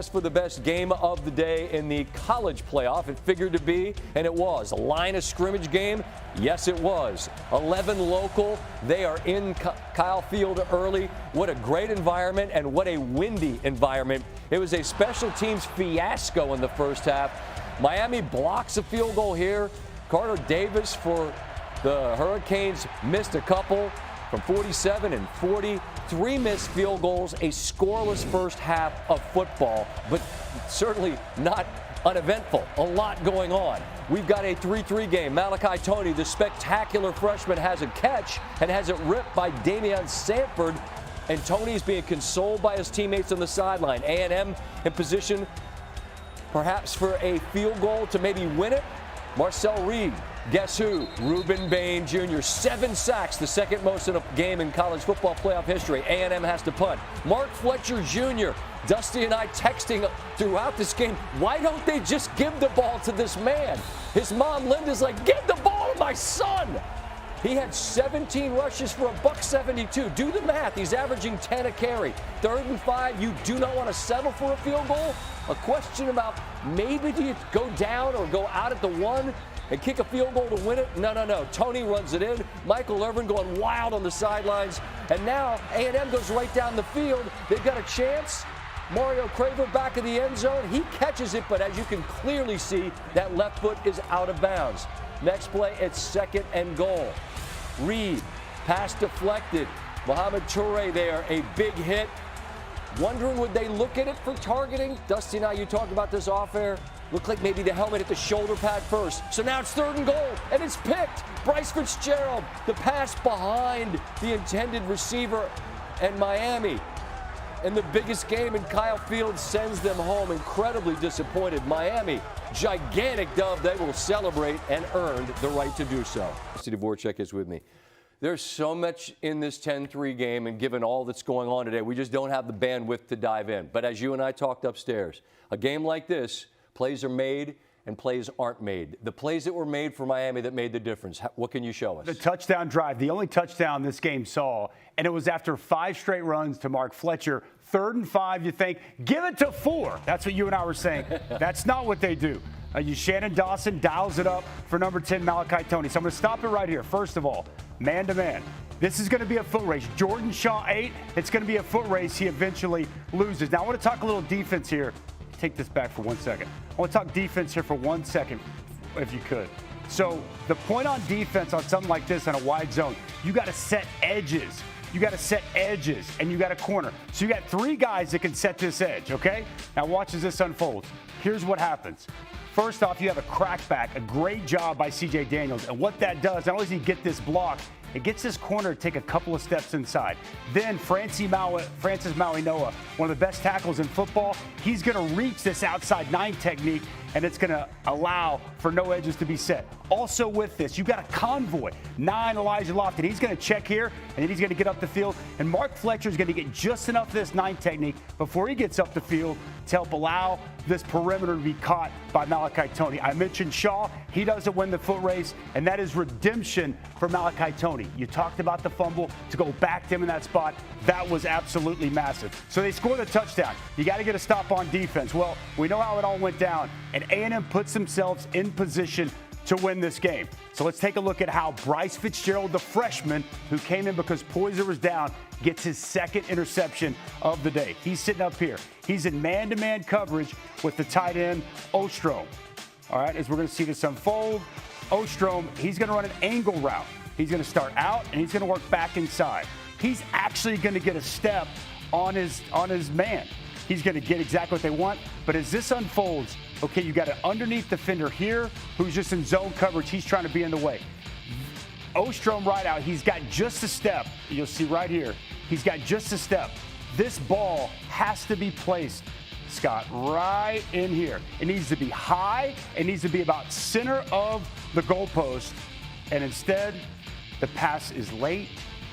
As for the best game of the day in the college playoff, it figured to be, and it was, a line of scrimmage game. Yes, it was. 11 local. They are in Kyle Field early. What a great environment and what a windy environment. It was a special teams fiasco in the first half. Miami blocks a field goal here. Carter Davis for the Hurricanes missed a couple from 47 and 40. 3 missed field goals, a scoreless first half of football, but certainly not uneventful. A lot going on. We've got a 3-3 game. Malachi Toney, the spectacular freshman, has a catch and has it ripped by Damian Sanford. And Toney's being consoled by his teammates on the sideline. A&M in position perhaps for a field goal to maybe win it. Marcel Reed, guess who? Reuben Bain Jr., 7 sacks, the second most in a game in college football playoff history. A&M has to punt. Mark Fletcher Jr., Dusty and I texting throughout this game, why don't they just give the ball to this man? His mom, Linda's like, give the ball to my son. He had 17 rushes for $172. Do the math. He's averaging 10 a carry. 3rd and 5, you do not want to settle for a field goal? A question about maybe do you go down or go out at the 1 and kick a field goal to win it? No. Toney runs it in. Michael Irvin going wild on the sidelines. And now A&M goes right down the field. They've got a chance. Mario Craver back in the end zone. He catches it, but as you can clearly see, that left foot is out of bounds. Next play, it's 2nd and goal. Reed, pass deflected. Mohamed Toure there, a big hit. Wondering would they look at it for targeting? Dusty and I, you talked about this off air. Looked like maybe the helmet hit the shoulder pad first. So now it's 3rd and goal, and it's picked. Bryce Fitzgerald, the pass behind the intended receiver, and Miami. And the biggest game in Kyle Field sends them home incredibly disappointed. Miami, gigantic dub. They will celebrate and earned the right to do so. Steve Dvorak is with me. There's so much in this 10-3 game, and given all that's going on today, we just don't have the bandwidth to dive in. But as you and I talked upstairs, a game like this, plays are made and plays aren't made. The plays that were made for Miami that made the difference, what can you show us? The touchdown drive, the only touchdown this game saw, and it was after 5 straight runs to Mark Fletcher. 3rd and 5, you think, give it to 4. That's what you and I were saying. That's not what they do. Shannon Dawson dials it up for number 10, Malachi Toney. So I'm going to stop it right here. First of all, man-to-man. This is going to be a foot race. Jordan Shaw 8. It's going to be a foot race. He eventually loses. Now, I want to talk a little defense here. Take this back for 1 second. I want to talk defense here for 1 second, if you could. So the point on defense on something like this on a wide zone, you got to set edges. You got to set edges, and you got a corner. So you got 3 guys that can set this edge, okay? Now watch as this unfolds. Here's what happens. First off, you have a crackback, a great job by C.J. Daniels. And what that does, not only does he get this block, it gets this corner to take a couple of steps inside. Then Francis Mauigoa, one of the best tackles in football, he's going to reach this outside 9 technique, and it's going to allow for no edges to be set. Also with this, you've got a convoy, 9 Elijah Lofton. He's going to check here, and then he's going to get up the field. And Mark Fletcher is going to get just enough of this 9 technique before he gets up the field to help allow this perimeter to be caught by Malachi Toney. I mentioned Shaw. He doesn't win the foot race, and that is redemption for Malachi Toney. You talked about the fumble. To go back to him in that spot, that was absolutely massive. So they score the touchdown. You got to get a stop on defense. Well, we know how it all went down, and A&M puts themselves in position to win this game. So let's take a look at how Bryce Fitzgerald, the freshman who came in because Poyser was down, gets his 2nd interception of the day. He's sitting up here. He's in man-to-man coverage with the tight end, Ostrom. All right, as we're going to see this unfold, Ostrom, he's going to run an angle route. He's going to start out, and he's going to work back inside. He's actually going to get a step on his man. He's going to get exactly what they want. But as this unfolds, okay, you got an underneath defender here who's just in zone coverage. He's trying to be in the way. Ostrom right out. He's got just a step. You'll see right here. He's got just a step. This ball has to be placed, Scott, right in here. It needs to be high. It needs to be about center of the goalpost. And instead, the pass is late.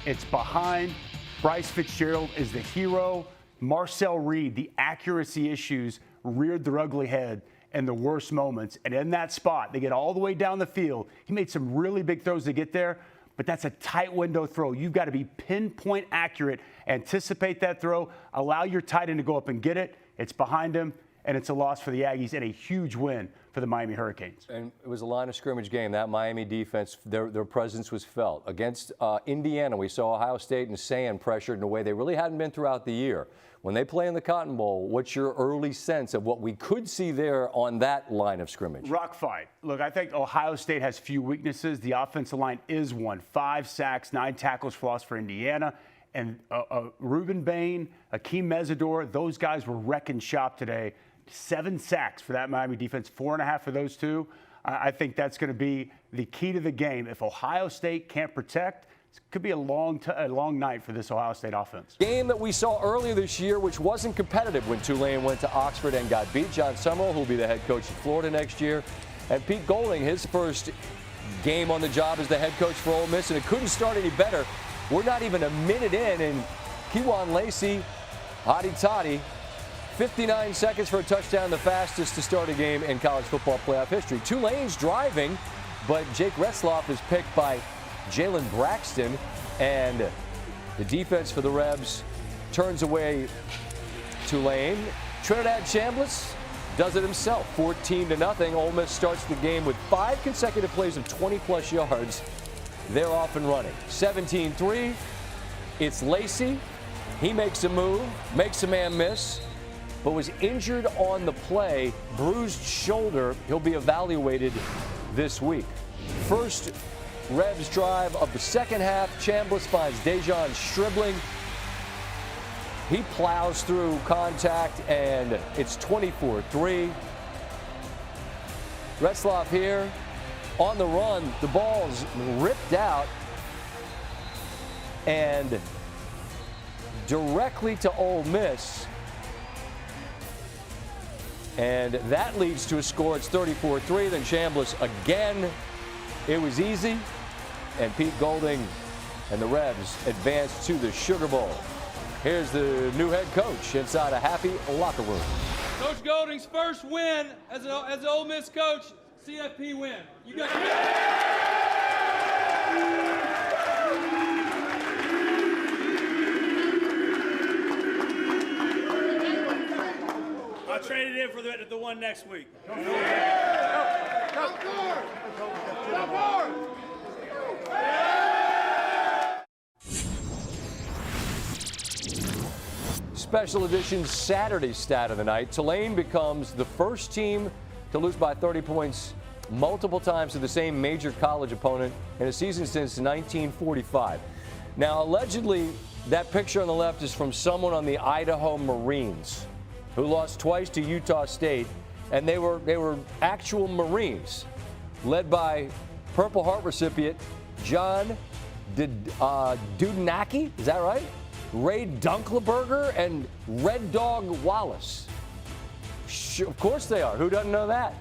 It's behind. Bryce Fitzgerald is the hero. Marcel Reed, the accuracy issues reared their ugly head in the worst moments. And in that spot, they get all the way down the field. He made some really big throws to get there, but that's a tight window throw. You've got to be pinpoint accurate, anticipate that throw, allow your tight end to go up and get it. It's behind him, and it's a loss for the Aggies and a huge win for the Miami Hurricanes. And it was a line of scrimmage game. That Miami defense, their presence was felt. Against Indiana, we saw Ohio State and Sand pressured in a way they really hadn't been throughout the year. When they play in the Cotton Bowl, what's your early sense of what we could see there on that line of scrimmage? Rock fight. Look, I think Ohio State has few weaknesses. The offensive line is one. 5 sacks, 9 tackles for loss for Indiana. And Reuben Bain, Akeem Mesidor, those guys were wrecking shop today. 7 sacks for that Miami defense, 4.5 for those two. I think that's going to be the key to the game. If Ohio State can't protect, it could be a long night for this Ohio State offense. Game that we saw earlier this year, which wasn't competitive when Tulane went to Oxford and got beat. John Summerall, who will be the head coach at Florida next year, and Pete Golding, his first game on the job as the head coach for Ole Miss, and it couldn't start any better. We're not even a minute in, and Kewan Lacey, hotty toddy, 59 seconds for a touchdown, the fastest to start a game in college football playoff history. Tulane's driving, but Jake Retzloff is picked by Jalen Braxton, and the defense for the Rebs turns away Tulane. Trinidad Chambliss does it himself, 14-0. Ole Miss starts the game with 5 consecutive plays of 20-plus yards. They're off and running. 17-3. It's Lacey. He makes a move, makes a man miss, but was injured on the play, bruised shoulder. He'll be evaluated this week. First Rebs drive of the second half. Chambliss finds Dejon Stribling. He plows through contact, and it's 24-3. Retzloff here on the run. The ball's ripped out and directly to Ole Miss. And that leads to a score. It's 34-3. Then Chambliss again. It was easy. And Pete Golding and the Rebs advance to the Sugar Bowl. Here's the new head coach inside a happy locker room. Coach Golding's first win as an Ole Miss coach, CFP win. You got I'll trade it in for the one next week. Special edition Saturday stat of the night. Tulane becomes the first team to lose by 30 points multiple times to the same major college opponent in a season since 1945. Now, allegedly, that picture on the left is from someone on the Idaho Marines who lost twice to Utah State, and they were actual Marines, led by Purple Heart recipient John Dudenacki, is that right? Ray Dunkleberger and Red Dog Wallace. Sure, of course they are. Who doesn't know that?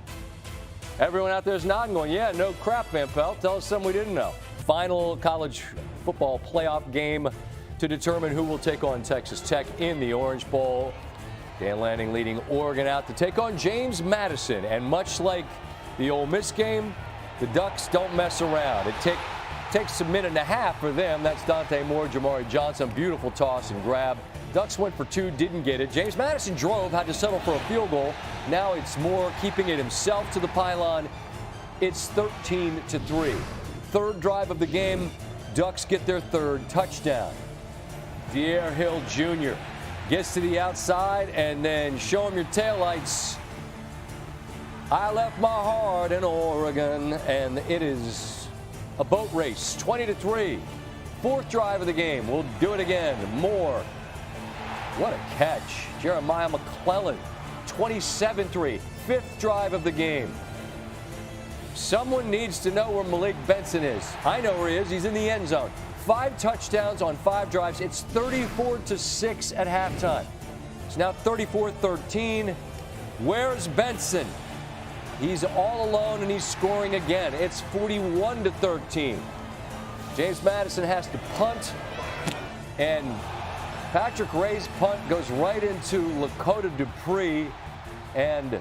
Everyone out there is nodding, going, yeah, no crap, Van Pelt. Tell us something we didn't know. Final college football playoff game to determine who will take on Texas Tech in the Orange Bowl. Dan Lanning leading Oregon out to take on James Madison. And much like the Ole Miss game, the Ducks don't mess around. It takes a minute and a half for them. That's Dante Moore, Jamari Johnson. Beautiful toss and grab. Ducks went for 2, didn't get it. James Madison drove, had to settle for a field goal. Now it's Moore keeping it himself to the pylon. It's 13-3. Third drive of the game. Ducks get their third touchdown. De'Aaron Hill Jr. gets to the outside, and then show him your taillights. I left my heart in Oregon, and it is a boat race, 20-3. Fourth drive of the game. We'll do it again. Moore. What a catch. Jeremiah McClellan, 27-3. Fifth drive of the game. Someone needs to know where Malik Benson is. I know where he is. He's in the end zone. 5 touchdowns on 5 drives. It's 34-6 at halftime. It's now 34-13. Where's Benson? He's all alone, and he's scoring again. It's 41-13. James Madison has to punt, and Patrick Ray's punt goes right into Lakota Dupree, and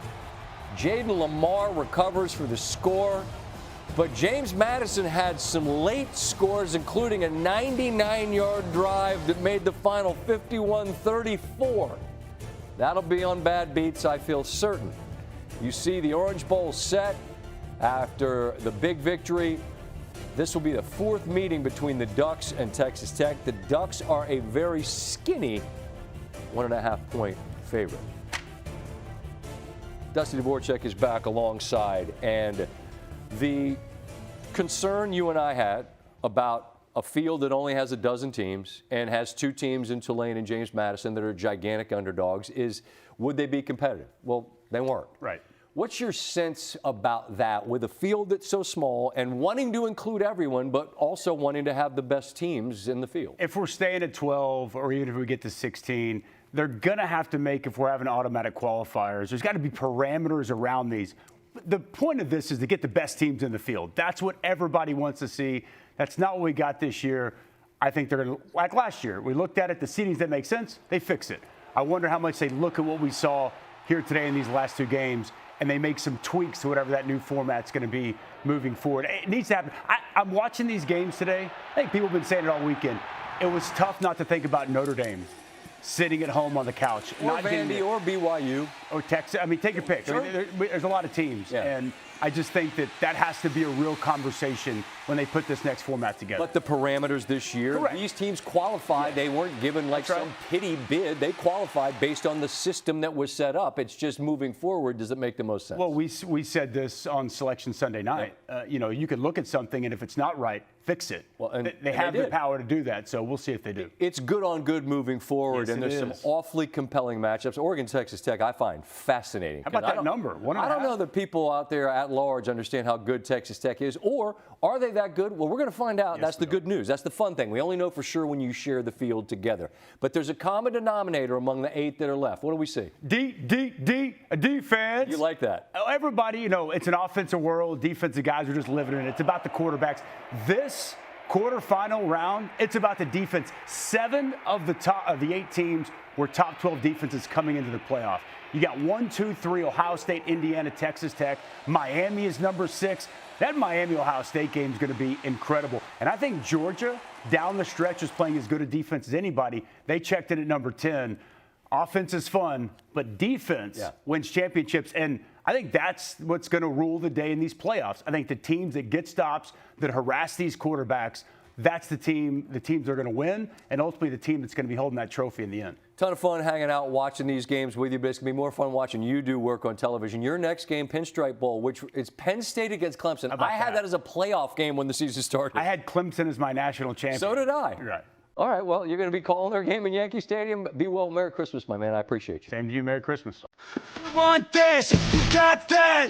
Jaden Lamar recovers for the score. But James Madison had some late scores, including a 99-yard drive that made the final 51-34. That'll be on Bad Beats, I feel certain. You see the Orange Bowl set after the big victory. This will be the fourth meeting between the Ducks and Texas Tech. The Ducks are a very skinny 1.5-point favorite. Dusty Dvorak is back alongside, and the concern you and I had about a field that only has a dozen teams and has two teams in Tulane and James Madison that are gigantic underdogs is, would they be competitive? Well, they weren't. Right. What's your sense about that with a field that's so small and wanting to include everyone, but also wanting to have the best teams in the field? If we're staying at 12 or even if we get to 16, they're going to have to make, if we're having automatic qualifiers, there's got to be parameters around these. The point of this is to get the best teams in the field. That's what everybody wants to see. That's not what we got this year. I think they're going to, like last year, we looked at it, the seedings that make sense, they fix it. I wonder how much they look at what we saw here today in these last two games and they make some tweaks to whatever that new format's going to be moving forward. It needs to happen. I'm watching these games today. I think people have been saying it all weekend. It was tough not to think about Notre Dame sitting at home on the couch. Or not Vandy or BYU. Or Texas. I mean, take your pick. Sure. I mean, there's a lot of teams. Yeah. And I just think that has to be a real conversation when they put this next format together. But the parameters this year, Correct. these teams qualified. They weren't given like That's some right. pity bid. They qualified based on the system that was set up. It's just moving forward. Does it make the most sense? Well, we said this on Selection Sunday night. You can look at something, and if it's not right, fix it. Well, and they have they the did. power to do that, so we'll see if they do. It's good on good moving forward, Yes, and it there's some is. awfully compelling matchups. Oregon, Texas Tech, I find fascinating. How about 'Cause that number? 1.5? I don't know that people out there at large understand how good Texas Tech is, or are they that good? Well, we're going to find out. Yes, That's the we are. good news. That's the fun thing. We only know for sure when you share the field together. But there's a common denominator among the 8 that are left. What do we see? Defense. You like that? Everybody, it's an offensive world. Defensive guys are just living in it. It's about the quarterbacks. This quarterfinal round, it's about the defense. 7 of the 8 teams were top 12 defenses coming into the playoff. You got 1, 2, 3, Ohio State, Indiana, Texas Tech. Miami is number 6. That Miami-Ohio State game is going to be incredible. And I think Georgia, down the stretch, is playing as good a defense as anybody. They checked in at number 10. Offense is fun, but defense wins championships. And I think that's what's going to rule the day in these playoffs. I think the teams that get stops, that harass these quarterbacks, that's the teams that are going to win, and ultimately the team that's going to be holding that trophy in the end. Ton of fun hanging out, watching these games with you, but it's going to be more fun watching you do work on television. Your next game, Pinstripe Bowl, which is Penn State against Clemson. I had that as a playoff game when the season started. I had Clemson as my national champion. So did I. Right. All right, well, you're going to be calling their game in Yankee Stadium. Be well. Merry Christmas, my man. I appreciate you. Same to you. Merry Christmas. You want this? You got that?